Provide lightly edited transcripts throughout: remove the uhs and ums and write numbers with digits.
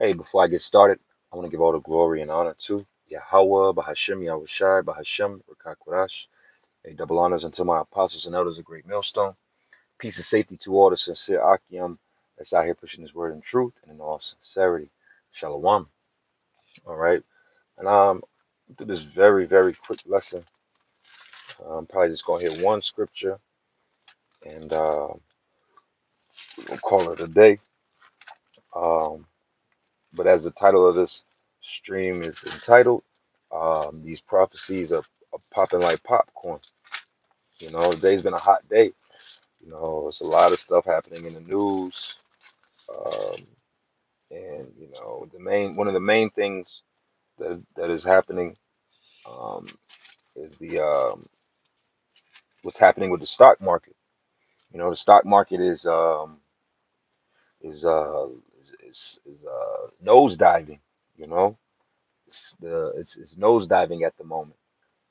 Hey, before I get started, I want to give all the glory and honor to Yahweh, Bahashem, Yahushai, Bahashem, Rakakwarash. Hey, double honors unto my apostles and elders, a great millstone. Peace and safety to all the sincere Akim that's out here pushing this word in truth and in all sincerity. Shalom. All right. And do this very, very quick lesson. I'm probably just going to hit one scripture and we'll call it a day. Um, but as the title of this stream is entitled, these prophecies are popping like popcorn. You know, today's been a hot day. You know, there's a lot of stuff happening in the news. Um, and you know, one of the main things that is happening um, is the what's happening with the stock market. You know, the stock market is uh is nose diving. You know, it's nose diving at the moment.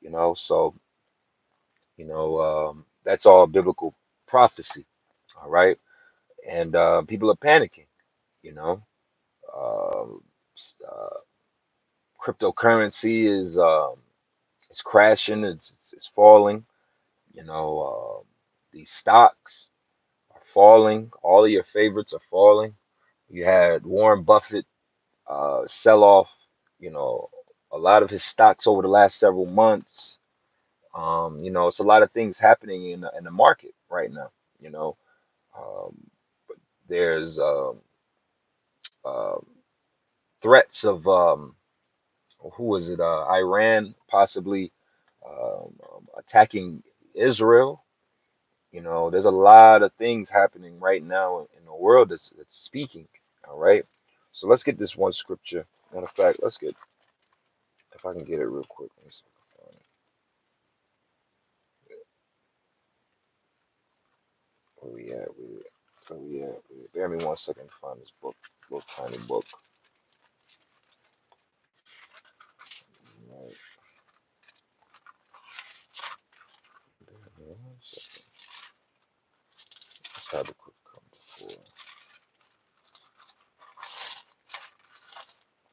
You know, so that's all biblical prophecy. All right, and people are panicking. You know, um, uh, cryptocurrency is crashing. It's falling. You know, these stocks are falling. All of your favorites are falling. You had Warren Buffett sell off. You know, a lot of his stocks over the last several months. You know, it's a lot of things happening in the market right now. You know, um, there's um threats of who was it? Iran possibly attacking Israel. You know, there's a lot of things happening right now in the world that's speaking. All right, so let's get this one scripture. Matter of fact, let's get if I can get it real quick. Let me see if I can find it. Where we at? Where we at? Bear me one second to find this book, little tiny book. Right. Bear me one second. Let's have a quick come before.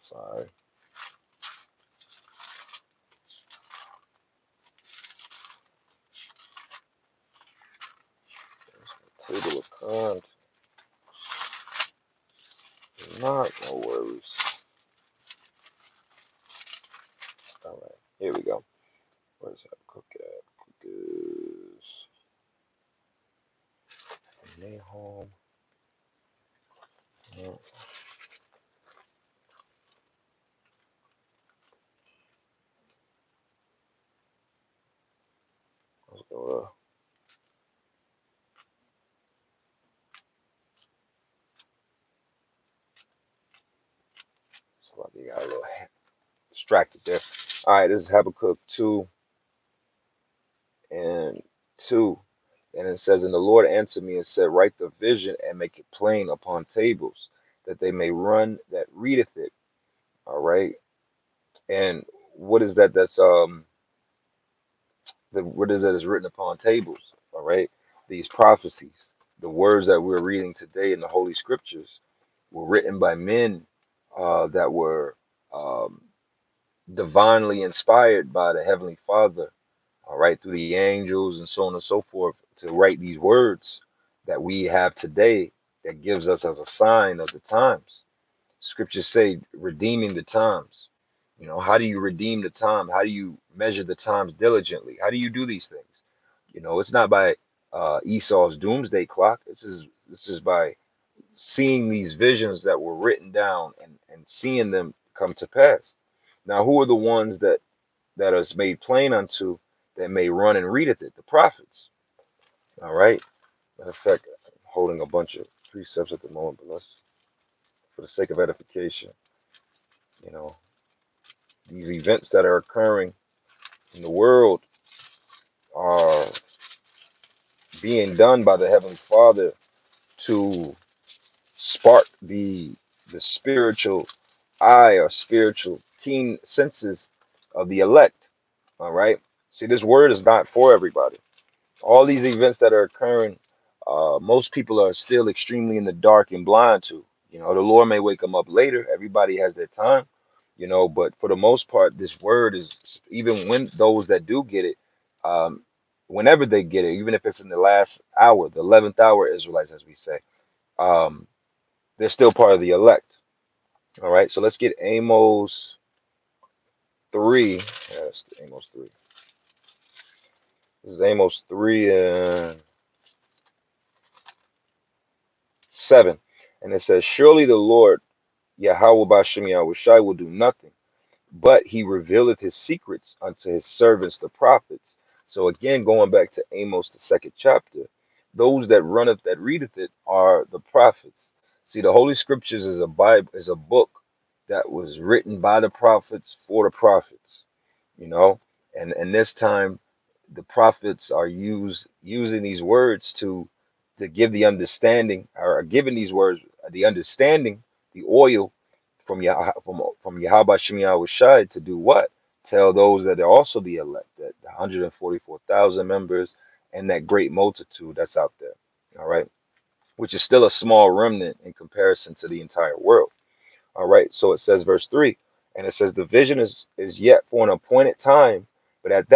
Sorry. Table of contents. Not no worries. All right, here we go. Where's that cook at? Cook is Nahum. Yeah, let's go. So like you got a little distracted there. All right, this is Habakkuk 2 and 2. And it says, and the Lord answered me and said, write the vision and make it plain upon tables, that they may run that readeth it. All right. And what is that? What is that is written upon tables? All right. These prophecies, the words that we're reading today in the Holy Scriptures, were written by men that were um, divinely inspired by the Heavenly Father, all right, through the angels and so on and so forth, to write these words that we have today that gives us as a sign of the times. Scriptures say redeeming the times. You know, how do you redeem the time? How do you measure the times diligently? How do you do these things? You know, it's not by Esau's doomsday clock. This is by seeing these visions that were written down and seeing them come to pass. Now, who are the ones that is made plain unto that may run and readeth it? The prophets. All right. Matter of fact, I'm holding a bunch of precepts at the moment, but let's, for the sake of edification, you know, these events that are occurring in the world are being done by the Heavenly Father to spark the spiritual eye or spiritual keen senses of the elect. All right. See, this word is not for everybody. All these events that are occurring, most people are still extremely in the dark and blind to. You know, the Lord may wake them up later. Everybody has their time, you know, but for the most part, this word is, even when those that do get it, um, whenever they get it, even if it's in the last hour, the 11th hour Israelites, as we say, um, they're still part of the elect. All right, so let's get Amos 3. Yes, Amos 3. This is Amos 3 and 7. And it says, surely the Lord, Yahweh Bashem Yahushai, will do nothing, but he revealeth his secrets unto his servants the prophets. So again, going back to Amos the second chapter, those that runneth that readeth it are the prophets. See, the Holy Scriptures is a Bible, is a book that was written by the prophets for the prophets, you know. And this time the prophets are using these words to give the understanding, or giving these words the understanding, the oil from from Yahweh Shem Yahushai to do what? Tell those that are also the elect, that the 144,000 members and that great multitude that's out there. All right, which is still a small remnant in comparison to the entire world. All right, so it says verse 3, and it says the vision is yet for an appointed time, but at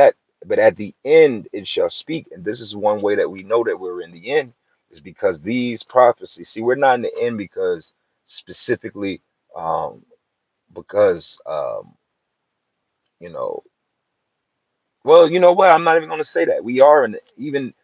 the end it shall speak. And this is one way that we know that we're in the end, is because these prophecies, see, we're not in the end because specifically um because you know, well, you know what, I'm not even going to say that we are in even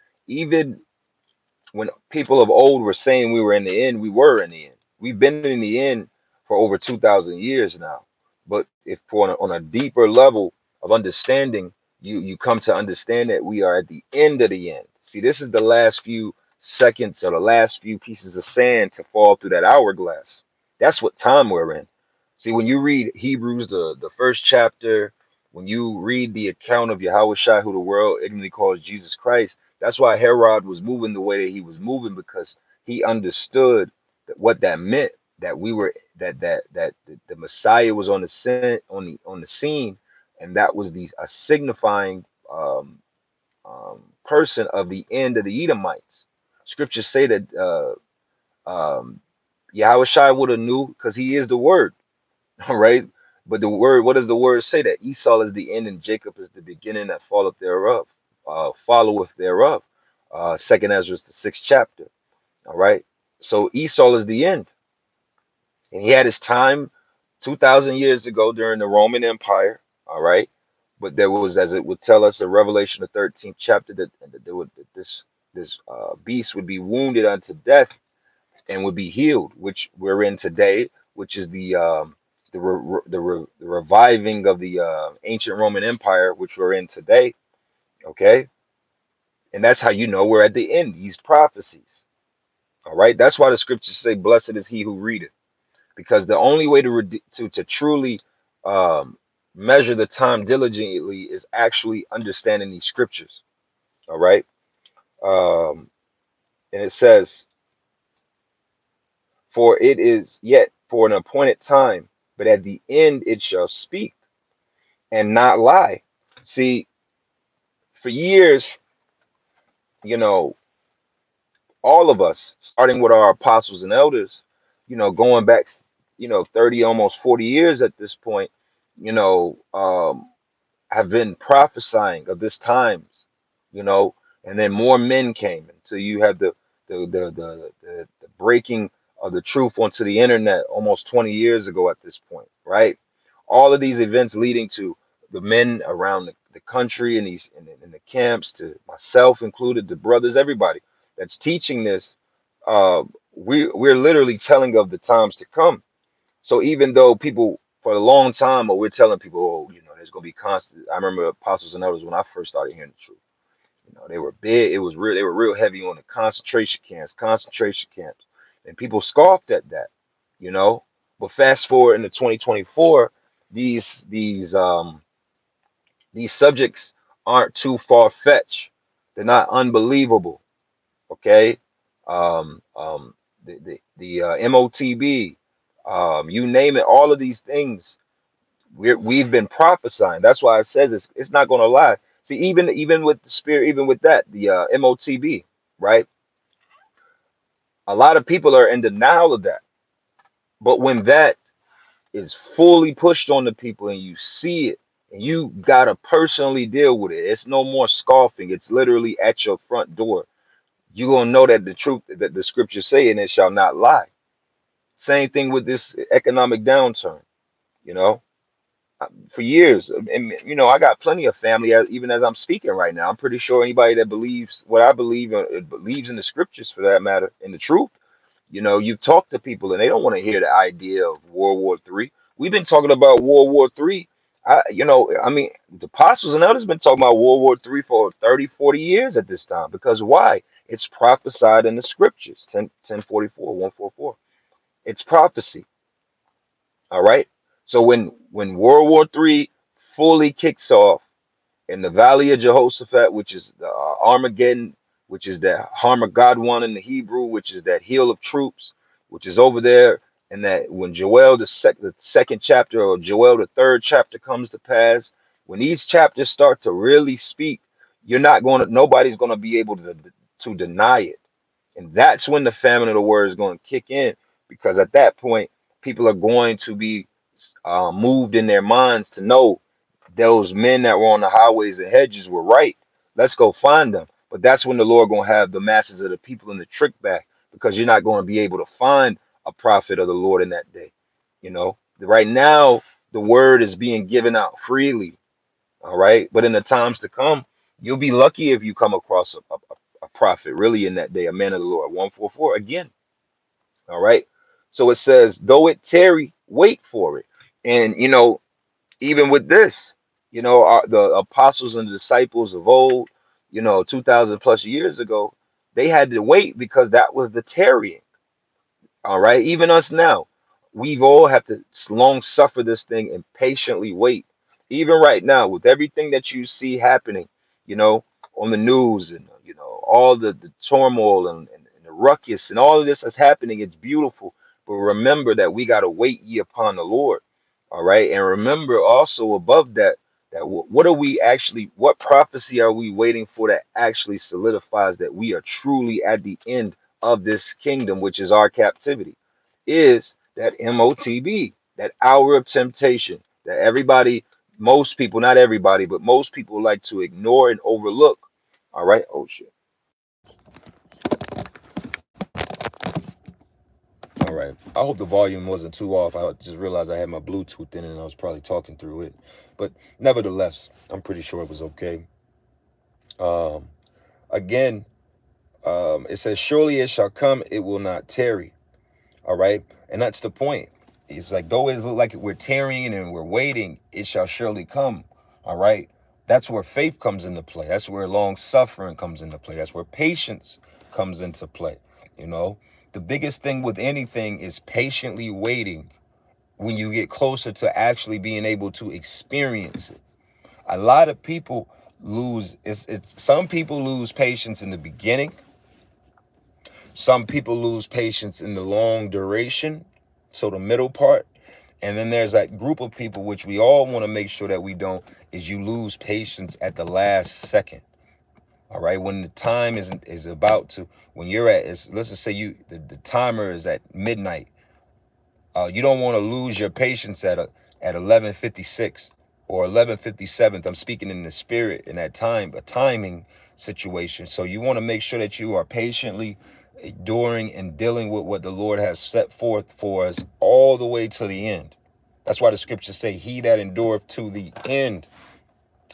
when people of old were saying we were in the end, we were in the end. We've been in the end for over 2,000 years now. But if on a deeper level of understanding, you come to understand that we are at the end of the end. See, this is the last few seconds or the last few pieces of sand to fall through that hourglass. That's what time we're in. See, when you read Hebrews, the first chapter, when you read the account of Yahweh Shai, who the world ignorantly calls Jesus Christ, that's why Herod was moving the way that he was moving, because he understood what that meant, that we were that the Messiah was on the scene, and that was a signifying um, person of the end of the Edomites. Scriptures say that Yahweh Shai would have knew because he is the word, all right. But the word, what does the word say? That Esau is the end and Jacob is the beginning that falleth thereof, followeth thereof. Second Ezra, the sixth chapter. All right. So Esau is the end, and he had his time 2,000 years ago during the Roman Empire. All right. But there was, as it would tell us in Revelation, the 13th chapter, that there would that this beast would be wounded unto death and would be healed, which we're in today, which is the reviving of the ancient Roman Empire, which we're in today. Okay, and that's how you know we're at the end. These prophecies. All right, that's why the scriptures say, "Blessed is he who readeth," because the only way to truly um, measure the time diligently is actually understanding these scriptures. All right, and it says, "For it is yet for an appointed time, but at the end it shall speak and not lie." See, for years, you know, all of us, starting with our apostles and elders, going back, 30, almost 40 years at this point, you know, have been prophesying of this times, you know, and then more men came until you had the breaking of the truth onto the internet almost 20 years ago at this point, right? All of these events leading to the men around the country and in the camps, to myself included, the brothers, everybody that's teaching this, we're literally telling of the times to come. So even though people for a long time, we're telling people, oh, there's gonna be constant. I remember apostles and elders when I first started hearing the truth. They were big. It was real. They were real heavy on the concentration camps, and people scoffed at that. You know, but fast forward into 2024, these subjects aren't too far fetched. They're not unbelievable. Okay, the MOTB, you name it, all of these things we've been prophesying. That's why it says it's not going to lie. See, even with the spirit, even with that, the MOTB, right? A lot of people are in denial of that. But when that is fully pushed on the people and you see it and you gotta personally deal with it, it's no more scoffing. It's literally at your front door. You're gonna know that the truth that the scriptures say, and it shall not lie. Same thing with this economic downturn, you know. For years, and I got plenty of family, even as I'm speaking right now. I'm pretty sure anybody that believes what I believe, believes in the scriptures for that matter, in the truth. You talk to people and they don't want to hear the idea of World War III. We've been talking about World War III. I mean, the apostles and others been talking about World War III for 30, 40 years at this time. Because why? It's prophesied in the scriptures, 144. It's prophecy. All right. So when World War III fully kicks off, in the Valley of Jehoshaphat, which is the Armageddon, which is that Harmageddon in the Hebrew, which is that hill of troops, which is over there, and that when Joel the second chapter, or Joel the third chapter comes to pass, when these chapters start to really speak, nobody's gonna be able to deny it, and that's when the famine of the word is going to kick in, because at that point, people are going to be moved in their minds to know those men that were on the highways and hedges were right. Let's go find them. But that's when the Lord gonna have the masses of the people in the trick back, because you're not going to be able to find a prophet of the Lord in that day. Right now the word is being given out freely. All right, but in the times to come, you'll be lucky if you come across a prophet really in that day, a man of the Lord. 144 again. All right. So it says, though it tarry, wait for it. And even with this, the apostles and disciples of old, 2000 plus years ago, they had to wait because that was the tarrying. All right. Even us now, we've all have to long suffer this thing and patiently wait. Even right now, with everything that you see happening, you know, on the news, and all the turmoil, and the ruckus and all of this is happening. It's beautiful. But remember that we got to wait ye upon the Lord. All right. And remember also above that, what are we actually, what prophecy are we waiting for that actually solidifies that we are truly at the end of this kingdom, which is our captivity, is that MOTB, that hour of temptation that everybody, most people, not everybody, but most people like to ignore and overlook. All right. Oh, shit. All right. I hope the volume wasn't too off. I just realized I had my Bluetooth in and I was probably talking through it. But nevertheless, I'm pretty sure it was okay. Um, Again, it says, surely it shall come, it will not tarry. All right. And that's the point. It's like, though it look like we're tarrying and we're waiting, it shall surely come. All right. That's where faith comes into play. That's where long suffering comes into play. That's where patience comes into play. You know, the biggest thing with anything is patiently waiting when you get closer to actually being able to experience it. A lot of people lose, it's some people lose patience in the beginning. Some people lose patience in the long duration, so the middle part. And then there's that group of people, which we all want to make sure that we don't, is you lose patience at the last second. All right. When the time is about to, when you're at, let's just say the timer is at midnight. You don't want to lose your patience at 11:56 or 11:57. I'm speaking in the spirit in that time, a timing situation. So you want to make sure that you are patiently enduring and dealing with what the Lord has set forth for us all the way to the end. That's why the scriptures say, "He that endureth to the end."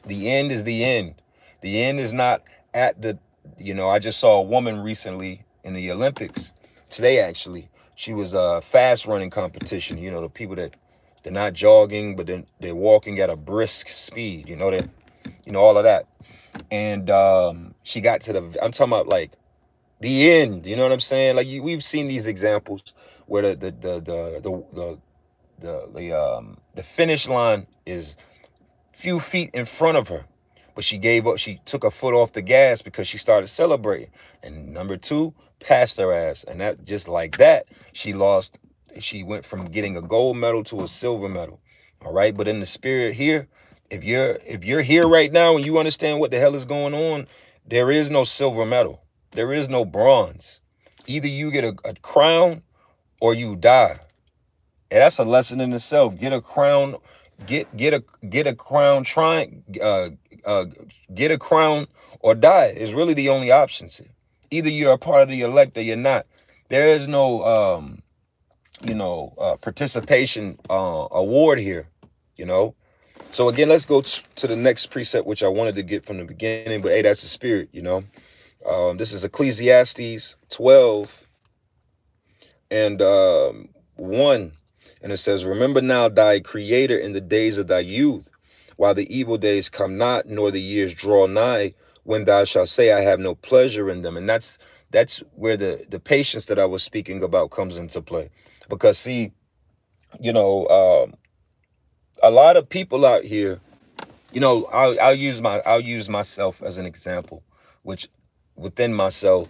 The end is the end. The end is not at the, I just saw a woman recently in the Olympics today, actually. She was a fast running competition. The people that they're not jogging, but then they're walking at a brisk speed, that, all of that. And she got to I'm talking about like the end, you know what I'm saying? Like we've seen these examples where the finish line is few feet in front of her. But she gave up. She took her foot off the gas because she started celebrating. And number two, passed her ass. And that, just like that, she lost. She went from getting a gold medal to a silver medal. All right. But in the spirit here, if you're here right now and you understand what the hell is going on, there is no silver medal. There is no bronze. Either you get a crown or you die. And that's a lesson in itself. Get a crown, get a crown, uh get a crown or die is really the only options here. Either you're a part of the elect or you're not. There is no participation award here, you know. So again, let's go to the next precept, which I wanted to get from the beginning, but hey, that's the spirit, you know. This is Ecclesiastes 12 and 1. And it says, remember now thy creator in the days of thy youth, while the evil days come not, nor the years draw nigh, when thou shalt say, I have no pleasure in them. And that's where the patience that I was speaking about comes into play. Because see, you know, a lot of people out here, I'll use myself as an example, which within myself,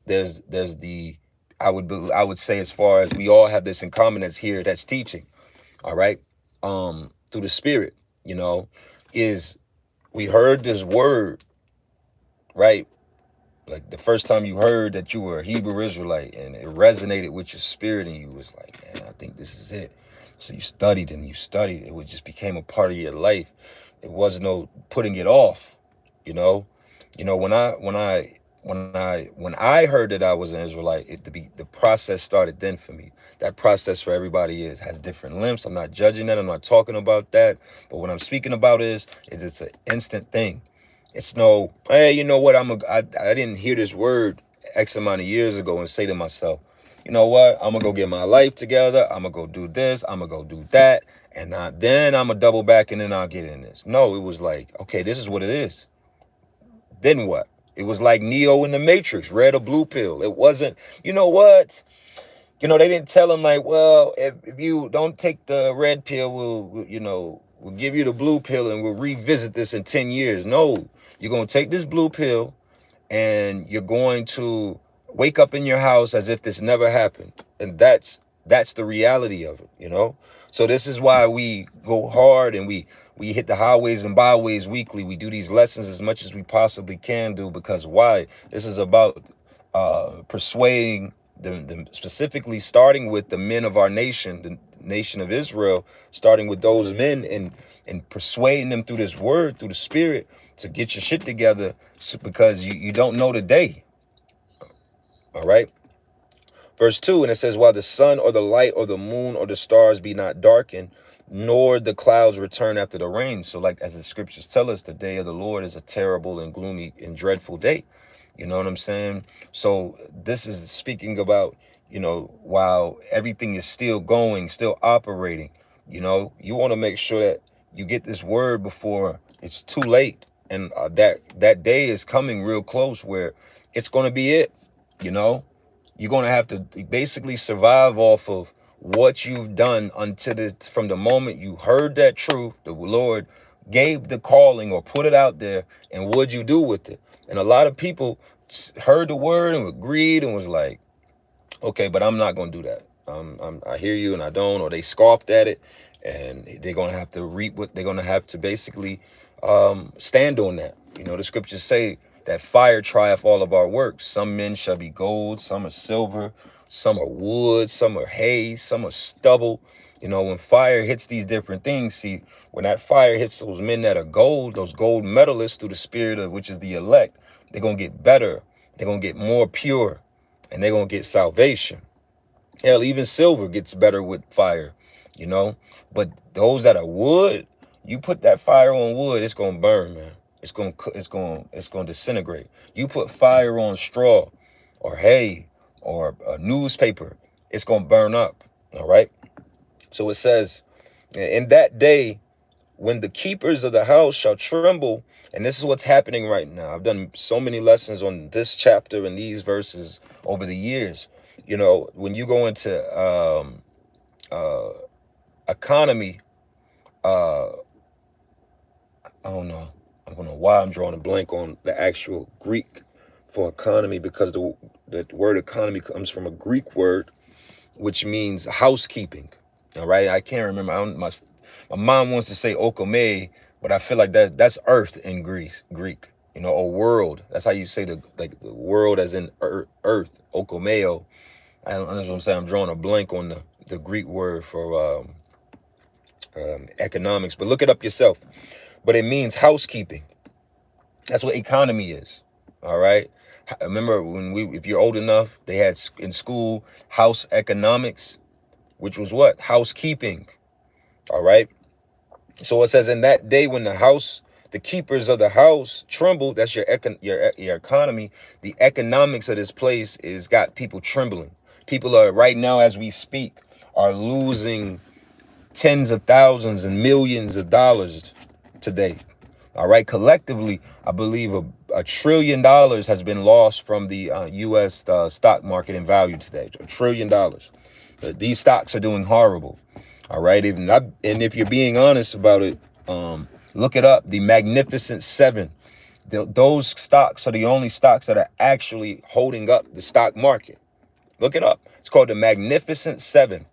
there's the I would say, as far as we all have this in common that's here, that's teaching, all right, through the spirit, you know, is we heard this word, right? Like the first time you heard that you were a Hebrew Israelite and it resonated with your spirit and you was like, man, I think this is it. So you studied and you studied. It just became a part of your life. It wasn't no putting it off, you know. When I heard that I was an Israelite, the process started then for me. That process for everybody has different lengths. I'm not judging that. I'm not talking about that. But what I'm speaking about is it's an instant thing. It's no, hey, you know what? I didn't hear this word X amount of years ago and say to myself, you know what? I'm gonna go get my life together. I'm gonna go do this. I'm gonna go do that, and then I'm gonna double back and then I'll get in this. No, it was like, okay, this is what it is. Then what? It was like Neo in the Matrix, red or blue pill. It wasn't. You know what? They didn't tell him like, well, if you don't take the red pill, we'll give you the blue pill and we'll revisit this in 10 years. No, you're going to take this blue pill and you're going to wake up in your house as if this never happened. And that's the reality of it. So this is why we go hard and we hit the highways and byways weekly. We do these lessons as much as we possibly can do, because why? This is about persuading specifically starting with the men of our nation, the nation of Israel, starting with those men and persuading them through this word, through the spirit, to get your shit together, because you don't know the day. All right. Verse 2, and it says, while the sun or the light or the moon or the stars be not darkened, nor the clouds return after the rain. So like as the scriptures tell us, the day of the Lord is a terrible and gloomy and dreadful day. You know what I'm saying? So this is speaking about, while everything is still going, still operating, you want to make sure that you get this word before it's too late. And that day is coming real close where it's going to be it, you know? You're going to have to basically survive off of what you've done from the moment you heard that truth, the Lord gave the calling or put it out there, and what'd you do with it? And a lot of people heard the word and agreed and was like, okay, but I'm not going to do that. I hear you and I don't, or they scoffed at it, and they're going to have to reap what they're going to have to basically stand on that. The scriptures say that fire trieth all of our works. Some men shall be gold, some are silver, some are wood, some are hay, some are stubble. When fire hits these different things, see, when that fire hits those men that are gold, those gold medalists through the spirit of which is the elect, they're going to get better. They're going to get more pure, and they're going to get salvation. Hell, even silver gets better with fire, you know. But those that are wood, you put that fire on wood, it's gonna burn, man. It's gonna disintegrate. You put fire on straw, or hay, or a newspaper, it's gonna burn up. All right. So it says, in that day, when the keepers of the house shall tremble, and this is what's happening right now. I've done so many lessons on this chapter and these verses over the years. When you go into uh, economy, I don't know. I don't know why I'm drawing a blank on the actual Greek for economy, because the word economy comes from a Greek word which means housekeeping. All right, I can't remember. My mom wants to say okome, but I feel like that's earth in Greek. Or world. That's how you say the world as in earth. Okomeo. I don't know what I'm saying. I'm drawing a blank on the Greek word for economics, but look it up yourself. But it means housekeeping. That's what economy is. All right. Remember when if you're old enough, they had in school house economics, which was what? Housekeeping. All right. So it says in that day when the keepers of the house trembled, that's your economy. The economics of this place is got people trembling. People are right now as we speak are losing tens of thousands and millions of dollars today. All right, collectively, I believe $1 trillion has been lost from the U.S. Stock market in value today. $1 trillion. These stocks are doing horrible. All right, and if you're being honest about it, look it up. The Magnificent Seven. Those stocks are the only stocks that are actually holding up the stock market. Look it up. It's called the Magnificent Seven,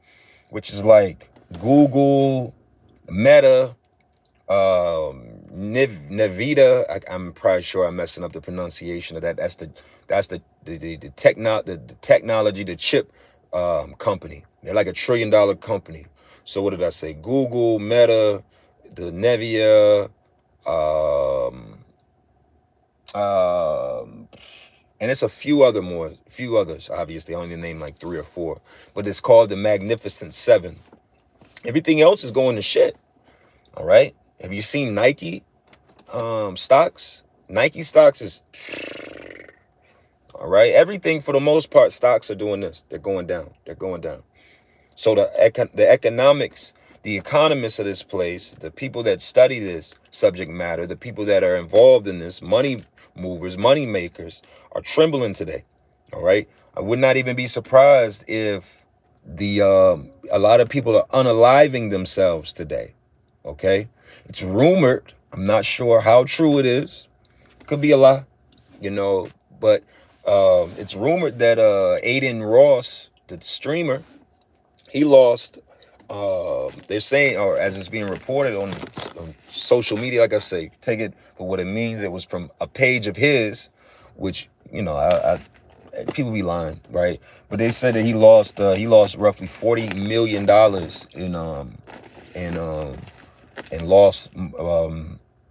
which is like Google, Meta, Nevada. I'm probably sure I'm messing up the pronunciation of that. That's the technology, the chip company. They're like $1 trillion company. So what did I say? Google, Meta, the Nevia, um, and it's a few others. Obviously, I only named like 3 or 4, but it's called the Magnificent Seven. Everything else is going to shit. All right. Have you seen Nike stocks? Nike stocks is all right. Everything for the most part, stocks are doing this. They're going down. They're going down. So the economics, the economists of this place, the people that study this subject matter, the people that are involved in this, money movers, money makers, are trembling today. All right. I would not even be surprised if the a lot of people are unaliving themselves today. Okay. It's rumored. I'm not sure how true it is. Could be a lie, you know, but it's rumored that Aiden Ross, the streamer, he lost. They're saying, or as it's being reported on social media, like I say, take it for what it means. It was from a page of his, which people be lying, right? But they said that he lost roughly $40 million in in loss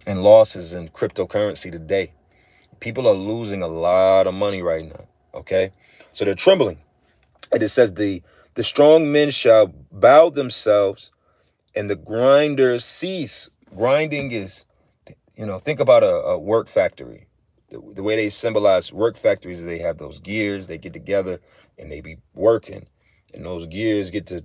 in losses in cryptocurrency today. People are losing a lot of money right now. Okay, so they're trembling. And it says the strong men shall bow themselves and the grinders cease. Grinding is, think about a work factory. The way they symbolize work factories is they have those gears, they get together and they be working. And those gears get to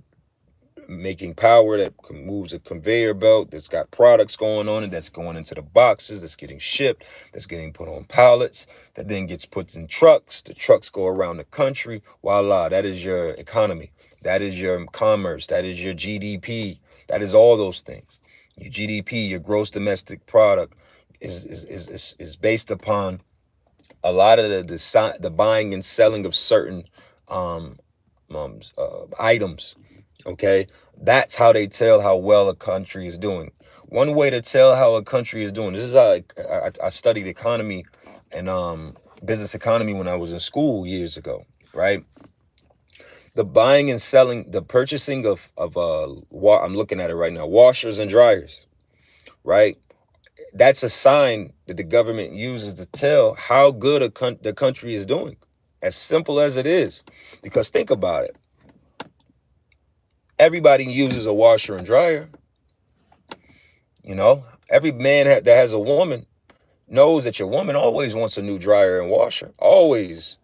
making power that moves a conveyor belt that's got products going on it, that's going into the boxes, that's getting shipped, that's getting put on pallets, that then gets put in trucks. The trucks go around the country. Voila, that is your economy. That is your commerce. That is your GDP. That is all those things. Your GDP, your gross domestic product, is based upon a lot of the buying and selling of certain um, items. Okay, that's how they tell how well a country is doing. One way to tell how a country is doing. This is how I studied economy and business economy when I was in school years ago. Right, the buying and selling, the purchasing of I'm looking at it right now. Washers and dryers. Right, that's a sign that the government uses to tell how good the country is doing. As simple as it is, because think about it. Everybody uses a washer and dryer. Every man that has a woman knows that your woman always wants a new dryer and washer. Always.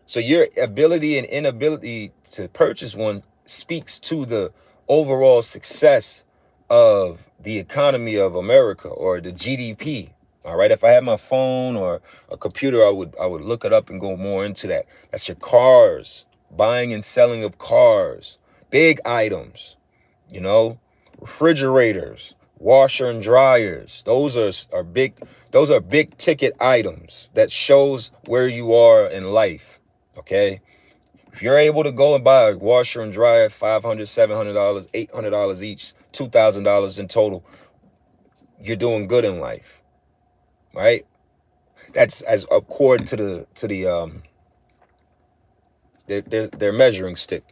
So your ability and inability to purchase one speaks to the overall success of the economy of America or the GDP. All right. If I had my phone or a computer, I would look it up and go more into that. That's your cars, buying and selling of cars, big items, you know, refrigerators, washer and dryers. Those are big. Those are big ticket items that shows where you are in life. Okay, if you're able to go and buy a washer and dryer, $500, $700, $800 each, $2,000 in total, you're doing good in life, right? That's as according to the their measuring stick.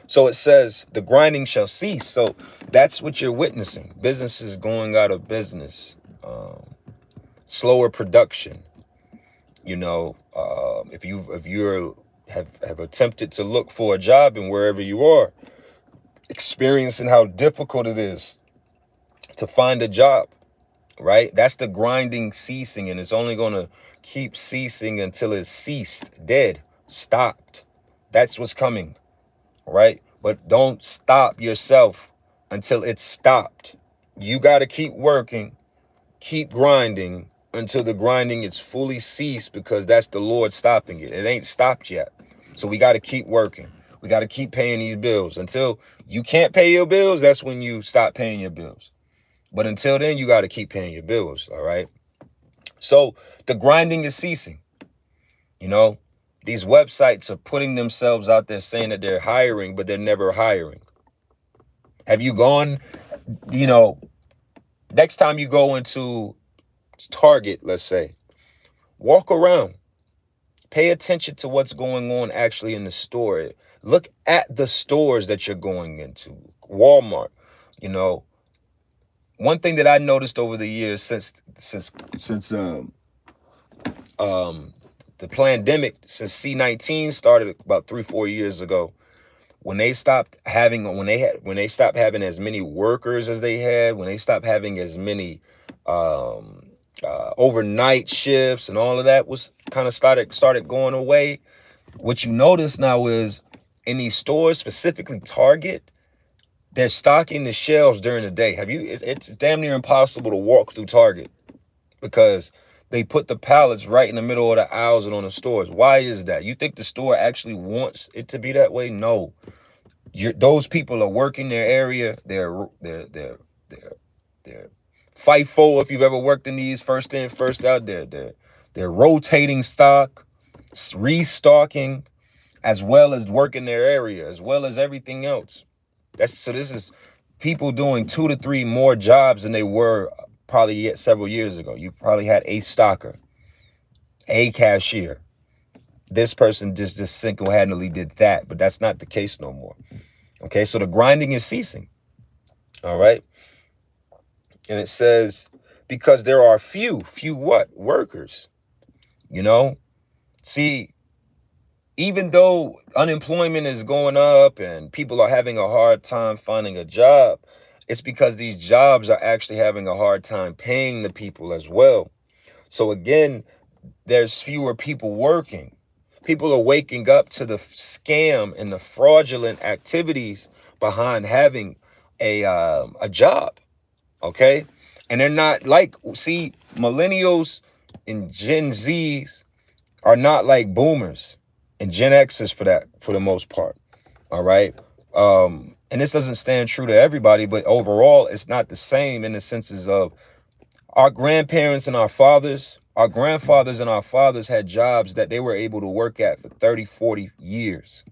So it says the grinding shall cease. So that's what you're witnessing. Businesses going out of business, slower production. If you're have attempted to look for a job and wherever you are, experiencing how difficult it is to find a job, right? That's the grinding ceasing, and it's only going to keep ceasing until it's ceased, dead, stopped. That's what's coming, right? But don't stop yourself until it's stopped. You got to keep working, keep grinding until the grinding is fully ceased, because that's the Lord stopping it. It ain't stopped yet. So we got to keep working. We got to keep paying these bills until you can't pay your bills. That's when you stop paying your bills. But until then, you got to keep paying your bills. All right. So the grinding is ceasing. You know, these websites are putting themselves out there saying that they're hiring, but they're never hiring. Have you gone, you know, next time you go into Target, let's say, walk around, pay attention to what's going on actually in the store. Look at the stores that you're going into, Walmart. You know, one thing that I noticed over the years since um the pandemic, since C-19 started about 3-4 years ago, when they stopped having as many workers as they had, when they stopped having as many um overnight shifts, and all of that was kind of started going away. What you notice now is, in these stores, specifically Target, they're stocking the shelves during the day. It's damn near impossible to walk through Target, because they put the pallets right in the middle of the aisles and on the stores. Why is that? You think the store actually wants it to be that way? No. Those people are working their area. They're FIFO. If you've ever worked in these, first in, first out, they're rotating stock, restocking, as well as working their area, as well as everything else. This is people doing 2 to 3 more jobs than they were probably yet several years ago. You probably had a stocker, a cashier. This person just single-handedly did that, but that's not the case no more. Okay, so the grinding is ceasing. All right. And it says, because there are few what? Workers. You know? See, even though unemployment is going up and people are having a hard time finding a job, it's because these jobs are actually having a hard time paying the people as well. So again, there's fewer people working. People are waking up to the scam and the fraudulent activities behind having a job. Okay, and they're not like, see, millennials and Gen Zs are not like boomers and Gen Xers for the most part. All right. And this doesn't stand true to everybody, but overall, it's not the same in the senses of our grandparents and our grandfathers and our fathers had jobs that they were able to work at for 30, 40 years.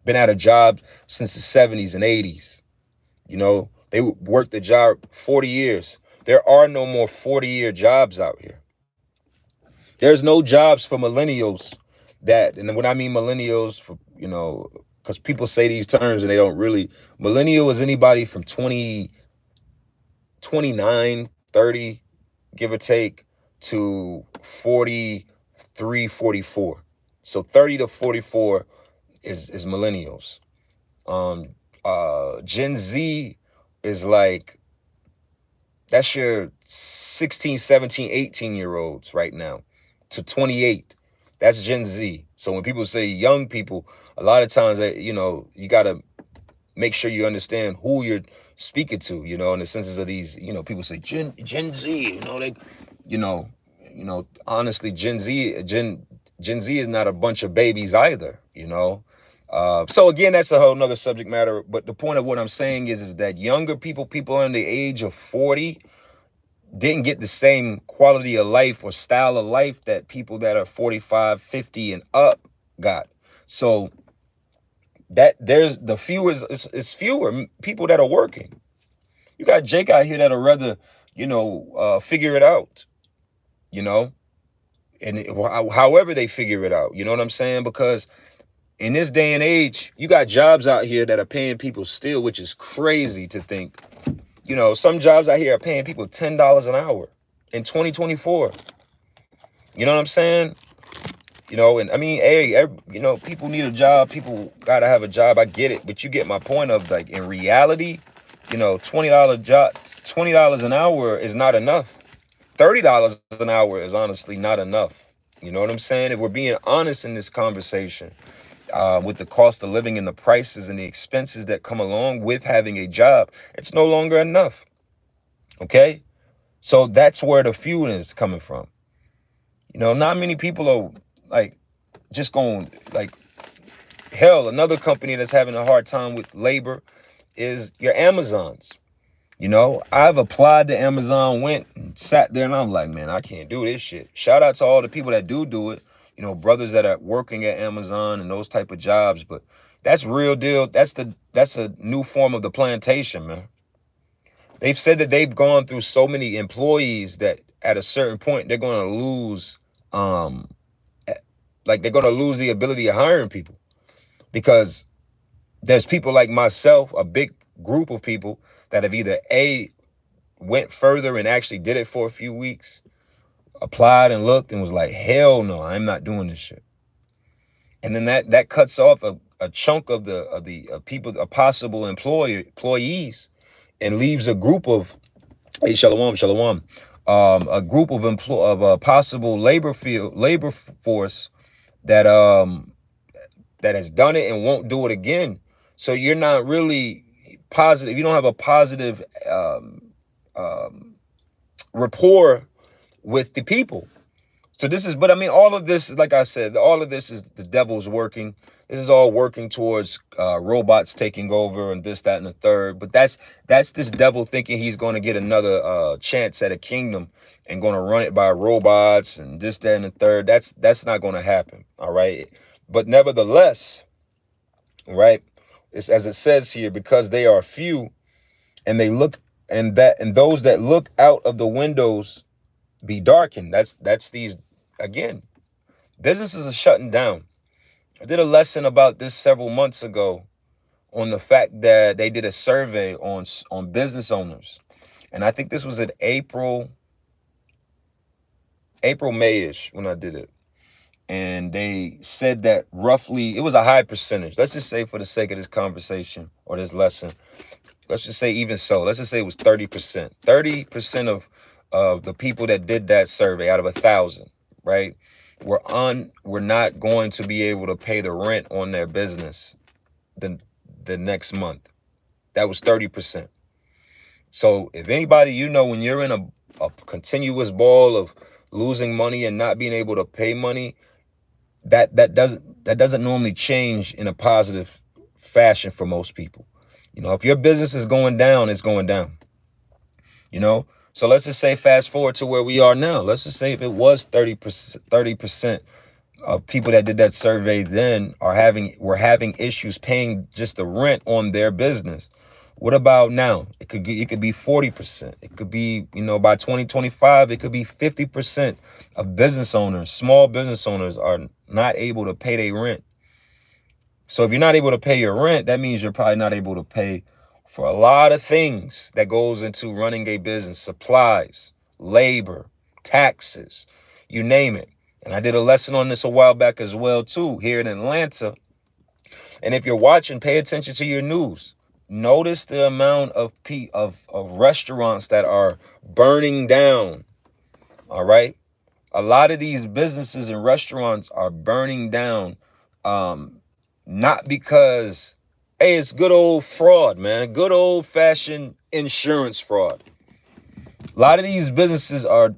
Been at a job since the 70s and 80s. They worked the job 40 years. There are no more 40-year jobs out here. There's no jobs for millennials and when I mean millennials, because people say these terms and they don't really. Millennial is anybody from 29, 30, give or take, to 43, 44. So 30 to 44 is millennials. Gen Z is like, that's your 16, 17, 18-year olds right now to 28. That's Gen Z. So when people say young people, a lot of times, you got to make sure you understand who you're speaking to, in the senses of these, people say Gen Z, you know, honestly, Gen Z is not a bunch of babies either. So again, that's a whole nother subject matter. But the point of what I'm saying is that younger people under the age of 40 didn't get the same quality of life or style of life that people that are 45, 50 and up got. So that there's the fewer, it's fewer people that are working. You got Jake out here that'll rather, figure it out, you know, and however they figure it out, you know what I'm saying? Because In this day and age, you got jobs out here that are paying people still, which is crazy to think. Some jobs out here are paying people $10 an hour in 2024. You know what I'm saying? And I mean, hey, people need a job. People gotta have a job. I get it, but you get my point of, like, in reality, $20 job, $20 an hour is not enough. $30 an hour is honestly not enough. You know what I'm saying? If we're being honest in this conversation, with the cost of living and the prices and the expenses that come along with having a job, it's no longer enough. Okay, so that's where the fueling is coming from. Not many people are, like, just going, like, hell. Another company that's having a hard time with labor is your Amazons. I've applied to Amazon, went and sat there, and I'm like, man, I can't do this shit. Shout out to all the people that do it, brothers that are working at Amazon and those type of jobs. But that's real deal. That's a new form of the plantation, man. They've said that they've gone through so many employees that at a certain point they're going to lose, um, like, they're going to lose the ability of hiring people, because there's people like myself, a big group of people that have either went further and actually did it for a few weeks, applied and looked and was like, hell no, I'm not doing this shit. And then that cuts off a chunk of the people, a possible employees, and leaves a group of, hey, shalom, a group of a possible labor force that that has done it and won't do it again. So you're not really positive. You don't have a positive um, rapport with the people. So this is, but I mean, all of this, like I said, all of this is the devil's working. This is all working towards robots taking over and this, that, and the third. But that's this devil thinking he's going to get another chance at a kingdom and going to run it by robots and this, that, and the third. That's not going to happen. All right. But nevertheless, right, it's as it says here, because they are few and they look, and those that look out of the windows be darkened. That's these, again, businesses are shutting down. I did a lesson about this several months ago on the fact that they did a survey on business owners, and I think this was in April Mayish when I did it, and they said that roughly it was a high percentage. Let's just say, for the sake of this conversation or this lesson, let's just say, even so, let's just say it was 30%. 30% of the people that did that survey out of 1,000, right, were not going to be able to pay the rent on their business the next month. That was 30%. So if anybody, when you're in a continuous ball of losing money and not being able to pay money, that doesn't normally change in a positive fashion for most people. If your business is going down, it's going down. you know so let's just say, fast forward to where we are now. Let's just say if it was 30% of people that did that survey then were having issues paying just the rent on their business. What about now? It could be 40%. It could be, by 2025, it could be 50% of business owners, small business owners, are not able to pay their rent. So if you're not able to pay your rent, that means you're probably not able to pay for a lot of things that goes into running a business: supplies, labor, taxes, you name it. And I did a lesson on this a while back as well too, here in Atlanta. And if you're watching, pay attention to your news. Notice the amount of restaurants that are burning down. All right. A lot of these businesses and restaurants are burning down, not because, hey, it's good old fraud, man, good old fashioned insurance fraud. A lot of these businesses are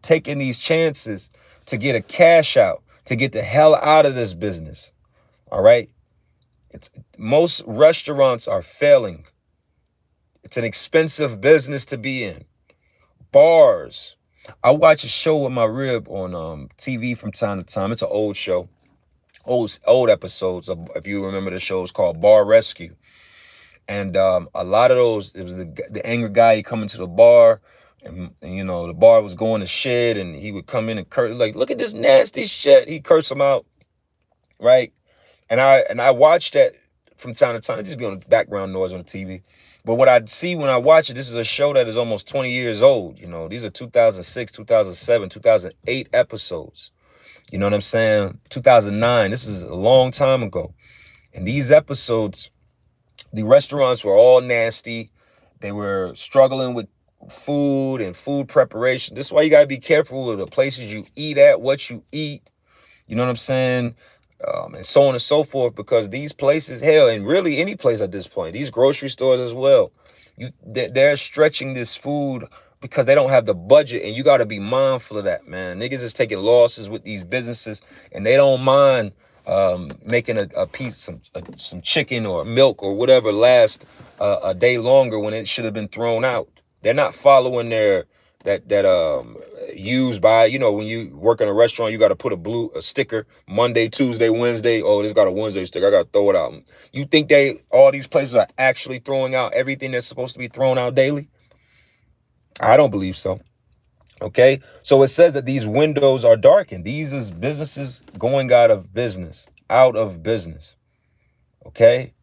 taking these chances to get a cash out, to get the hell out of this business. All right. Most restaurants are failing. It's an expensive business to be in. Bars. I watch a show with my rib on TV from time to time. It's an old show, old episodes. If you remember, the show is called Bar Rescue. And a lot of those, it was the angry guy. He come into the bar, and the bar was going to shit, and he would come in and curse, like, look at this nasty shit. He curse him out, right? And I watch that from time to time. It just be on background noise on the TV. But what I see when I watch it, this is a show that is almost 20 years old. You know, these are 2006, 2007, 2008 episodes. You know what I'm saying? 2009. This is a long time ago. And these episodes, the restaurants were all nasty. They were struggling with food and food preparation. This is why you got to be careful with the places you eat at, what you eat. You know what I'm saying? And so on and so forth, because these places, hell, and really any place at this point, these grocery stores as well, they're stretching this food because they don't have the budget, and you got to be mindful of that, man. Niggas is taking losses with these businesses, and they don't mind making a piece, some chicken or milk or whatever last a day longer when it should have been thrown out. They're not following their that used by, you know, when you work in a restaurant, you got to put a sticker Monday, Tuesday, Wednesday. Oh, this got a Wednesday sticker, I got to throw it out. You think all these places are actually throwing out everything that's supposed to be thrown out daily? I don't believe so. Okay, so it says that these windows are darkened. These is businesses going out of business. Okay,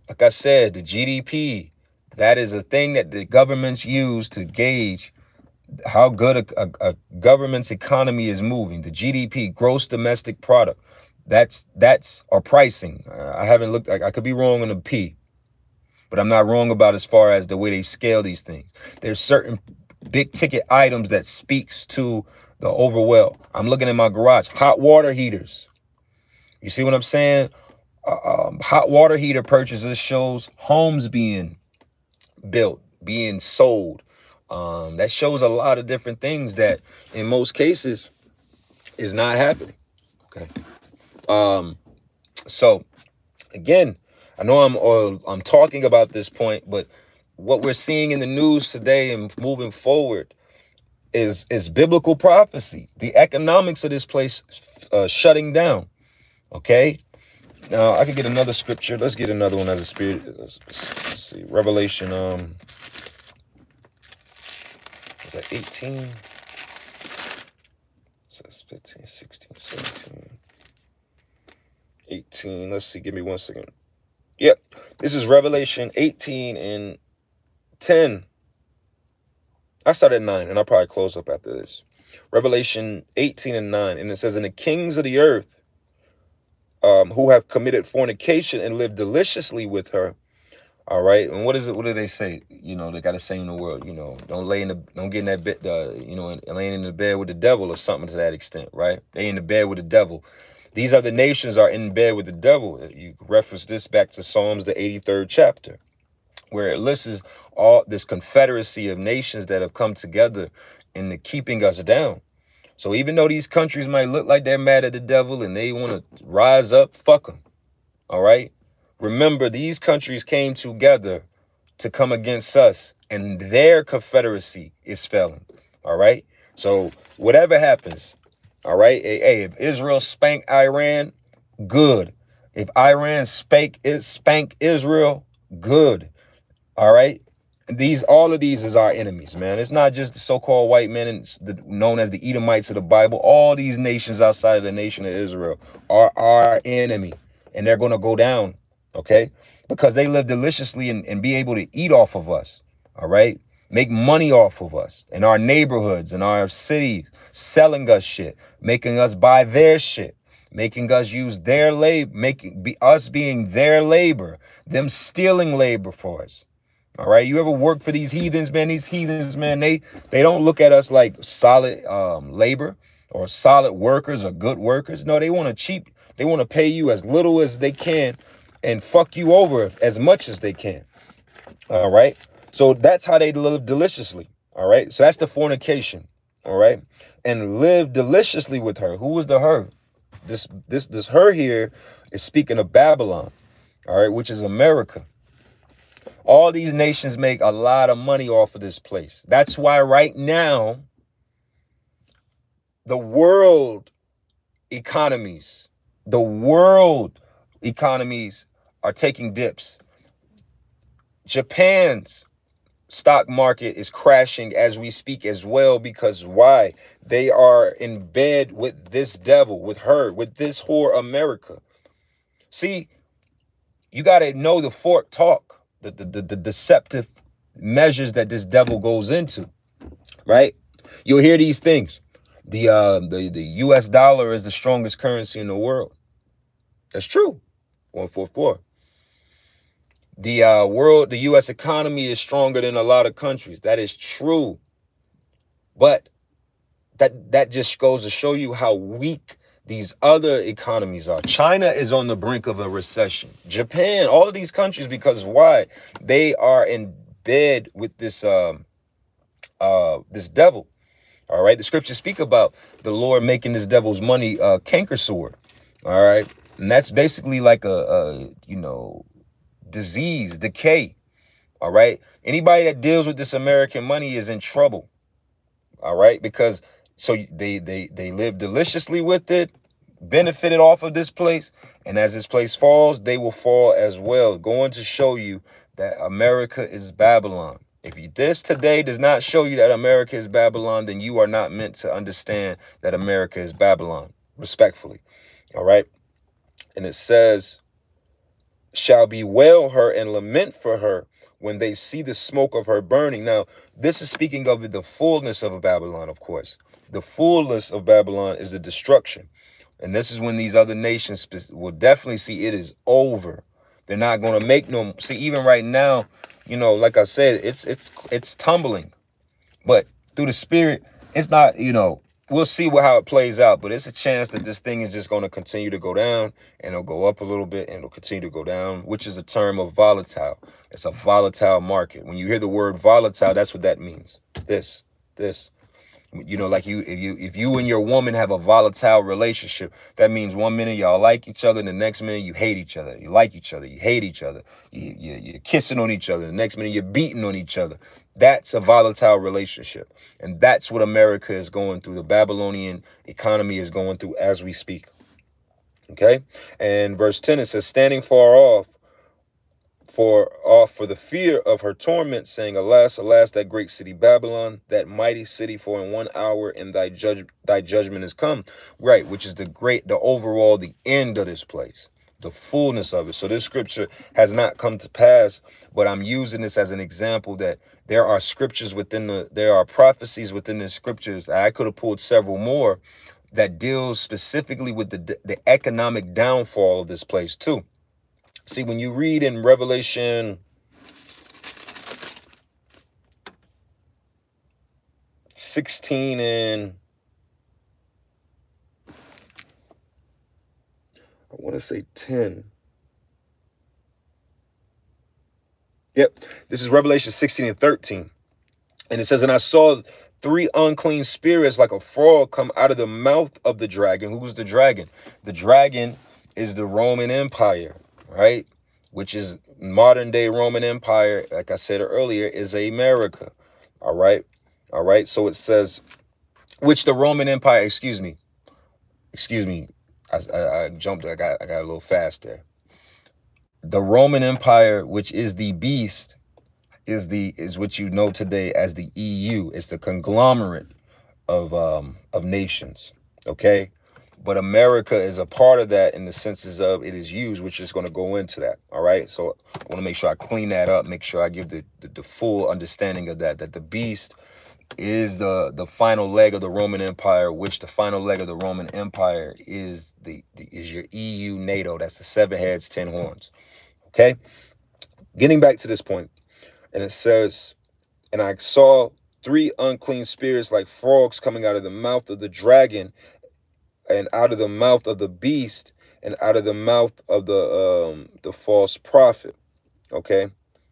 like I said, the GDP, that is a thing that the governments use to gauge how good a government's economy is moving. The GDP, gross domestic product, that's our pricing. I haven't looked. I could be wrong on the P, but I'm not wrong about as far as the way they scale these things. There's certain big ticket items that speaks to the overwhelm. I'm looking at my garage, hot water heaters. You see what I'm saying? Hot water heater purchases shows homes being built, being sold. That shows a lot of different things that in most cases is not happening. Okay. Um, so again, I know I'm talking about this point, but what we're seeing in the news today and moving forward is biblical prophecy. The economics of this place shutting down. Okay. Now I could get another scripture. Let's get another one as a spirit. Let's see. Revelation. Is that 18? It says 15, 16, 17, 18. Let's see. Give me 1 second. Yep. This is Revelation 18 and 10. I started at 9, and I'll probably close up after this. Revelation 18 and 9. And it says, "And the kings of the earth, who have committed fornication and lived deliciously with her." All right. And what is it? What do they say? You know, they got to say in the world, you know, don't get in that bed, laying in the bed with the devil or something to that extent, right? They in the bed with the devil. These other nations are in bed with the devil. You reference this back to Psalms, the 83rd chapter, where it lists all this confederacy of nations that have come together in the keeping us down. So even though these countries might look like they're mad at the devil and they want to rise up, fuck them. All right. Remember, these countries came together to come against us, and their confederacy is failing. All right. So whatever happens, all right. Hey, if Israel spank Iran, good. If Iran spank Israel, good. All right. All of these is our enemies, man. It's not just the so-called white men and known as the Edomites of the Bible. All these nations outside of the nation of Israel are our enemy, and they're going to go down, okay? Because they live deliciously and be able to eat off of us, all right? Make money off of us in our neighborhoods, in our cities, selling us shit, making us buy their shit, making us use their labor, us being their labor, them stealing labor for us. All right. You ever work for these heathens, man? These heathens, man, they don't look at us like solid labor or solid workers or good workers. No, they want to pay you as little as they can and fuck you over as much as they can. All right. So that's how they live deliciously. All right. So that's the fornication. All right. And live deliciously with her. Who was the her? This her here is speaking of Babylon. All right, which is America. All these nations make a lot of money off of this place. That's why right now, the world economies, the world economies are taking dips. Japan's stock market is crashing as we speak as well, because why? They are in bed with this devil, with her, with this whore America. See, you got to know the fork talk, the deceptive measures that this devil goes into, right? You'll hear these things. The US dollar is the strongest currency in the world. That's true. 144. The US economy is stronger than a lot of countries. That is true. But that just goes to show you how weak these other economies are. China is on the brink of a recession. Japan, all of these countries, because why? They are in bed with this devil. All right. The scriptures speak about the Lord making this devil's money canker sore. All right. And that's basically like a disease, decay. All right. Anybody that deals with this American money is in trouble. All right, because so they live deliciously with it, benefited off of this place, and as this place falls, they will fall as well. Going to show you that America is Babylon. If this today does not show you that America is Babylon, then you are not meant to understand that America is Babylon, respectfully. All right. And it says, shall bewail her and lament for her when they see the smoke of her burning. Now, this is speaking of the fullness of Babylon, of course. The fullness of Babylon is the destruction. And this is when these other nations will definitely see it is over. They're not going to make no. See, even right now, like I said, it's tumbling. But through the spirit, it's not, we'll see how it plays out. But it's a chance that this thing is just going to continue to go down, and it'll go up a little bit and it'll continue to go down, which is a term of volatile. It's a volatile market. When you hear the word volatile, that's what that means. This. Like if you and your woman have a volatile relationship, that means one minute y'all like each other, and the next minute you hate each other. You like each other, you hate each other. You're kissing on each other. The next minute you're beating on each other. That's a volatile relationship, and that's what America is going through. The Babylonian economy is going through as we speak. Okay, and verse 10, it says, standing far for the fear of her torment, saying, alas, alas, that great city Babylon, that mighty city, for in 1 hour and thy judgment is come. Right, which is the end of this place, the fullness of it. So this scripture has not come to pass, but I'm using this as an example that there are there are prophecies within the scriptures. I could have pulled several more that deals specifically with the economic downfall of this place too. See, when you read in Revelation 16 and I want to say 10. Yep, this is Revelation 16 and 13. And it says, and I saw three unclean spirits like a frog come out of the mouth of the dragon. Who's the dragon? The dragon is the Roman Empire, right? Which is modern day Roman Empire. Like I said earlier, is America. All right. All right. So it says, which the Roman Empire, excuse me. I jumped. I got a little fast there. The Roman Empire, which is the beast, is what you know today as the EU. It's the conglomerate of nations. Okay, but America is a part of that in the senses of it is used, which is going to go into that. All right, so I want to make sure I clean that up, make sure I give the full understanding of that the beast is the final leg of the Roman Empire, which the final leg of the Roman Empire is is your EU NATO. That's the 7 heads, 10 horns. Okay, getting back to this point, and it says, and I saw three unclean spirits like frogs coming out of the mouth of the dragon, and out of the mouth of the beast, and out of the mouth of the false prophet. Okay,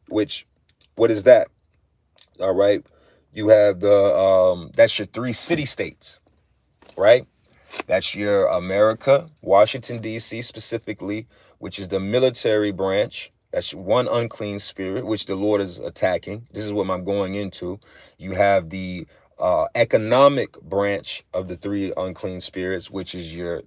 which what is that? All right, you have that's your 3 city states, right? That's your America, Washington, D.C. specifically, which is the military branch. That's one unclean spirit, which the Lord is attacking. This is what I'm going into. You have the economic branch of the 3 unclean spirits, which is your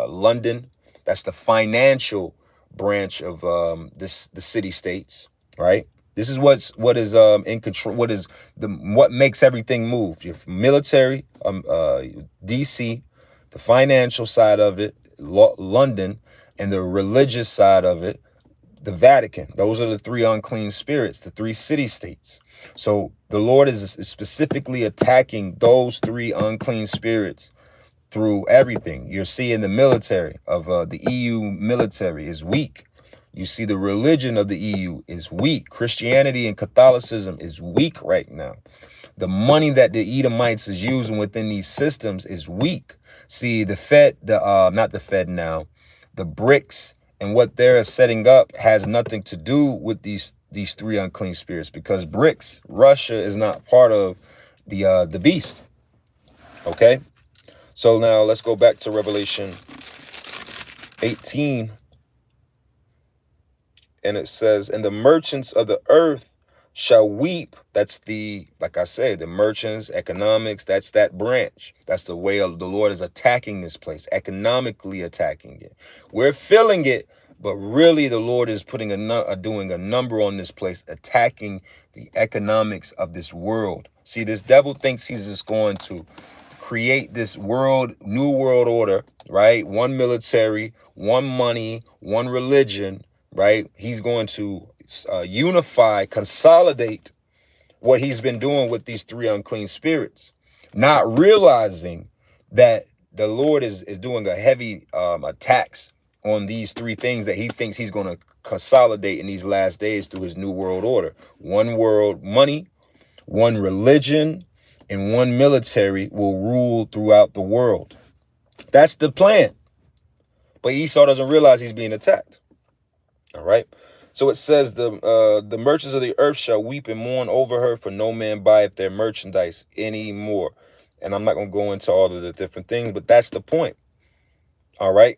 London. That's the financial branch of the city states, right? This is what is in control. What makes everything move? Your military, DC, the financial side of it, London, And the religious side of it, the Vatican. Those are the three unclean spirits, the three city states. So the Lord is specifically attacking those three unclean spirits through everything. You're seeing the military of the EU military is weak. You see the religion of the EU is weak. Christianity and Catholicism is weak right now. The money that the Edomites is using within these systems is weak. See, the Fed, not the Fed now, the BRICS and what they're setting up has nothing to do with these three unclean spirits, because BRICS, Russia is not part of the beast. Okay, so now let's go back to Revelation 18. And it says, and the merchants of the earth shall weep. That's the, like I said, the merchants, economics, that's that branch. That's the way of the Lord is attacking this place, economically attacking it. We're feeling it, but really the Lord is putting doing a number on this place, attacking the economics of this world. See, this devil thinks he's just going to create this new world order, right? One military, one money, one religion, right? He's going to unify, consolidate what he's been doing with these three unclean spirits, not realizing that the Lord is doing a heavy attacks on these three things that he thinks he's going to consolidate in these last days through his new world order. One world money, one religion, and one military will rule throughout the world. That's the plan. But Esau doesn't realize he's being attacked. All right. So it says the merchants of the earth shall weep and mourn over her, for no man buyeth their merchandise anymore. And I'm not going to go into all of the different things, but that's the point. All right.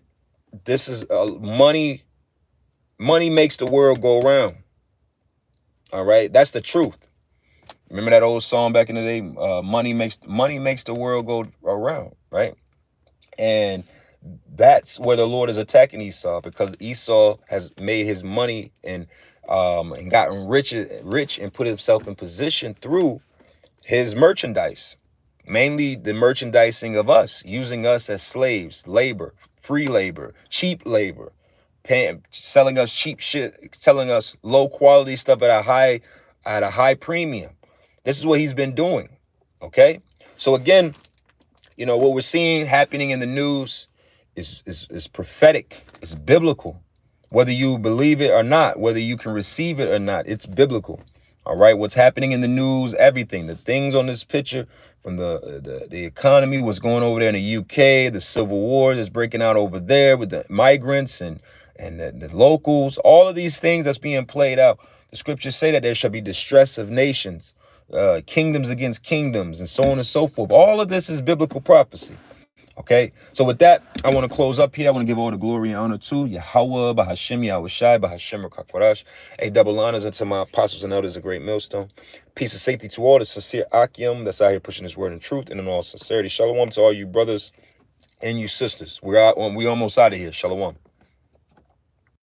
This is money. Money makes the world go round. All right. That's the truth. Remember that old song back in the day? Money makes the world go around, right? And that's where the Lord is attacking Esau, because Esau has made his money and gotten rich and put himself in position through his merchandise, mainly the merchandising of us, using us as slaves, labor, free labor, cheap labor, selling us cheap shit, selling us low quality stuff at a high premium. This is what he's been doing. Okay, so again, what we're seeing happening in the news is prophetic. It's biblical. Whether you believe it or not, whether you can receive it or not, it's biblical. All right. What's happening in the news, everything, the things on this picture, from the economy, what's going over there in the UK, the civil war that's breaking out over there with the migrants and the locals, all of these things that's being played out. The scriptures say that there shall be distress of nations, kingdoms against kingdoms, and so on and so forth. All of this is biblical prophecy. Okay, so with that, I want to close up here. I want to give all the glory and honor to Yahweh, Bahashim, Yahushai, Bahashim, Rakakfarash. A double honors unto my apostles and elders, a great millstone. Peace and safety to all the sincere Akim that's out here pushing his word and truth and in all sincerity. Shalom to all you brothers and you sisters. We almost out of here. Shalom.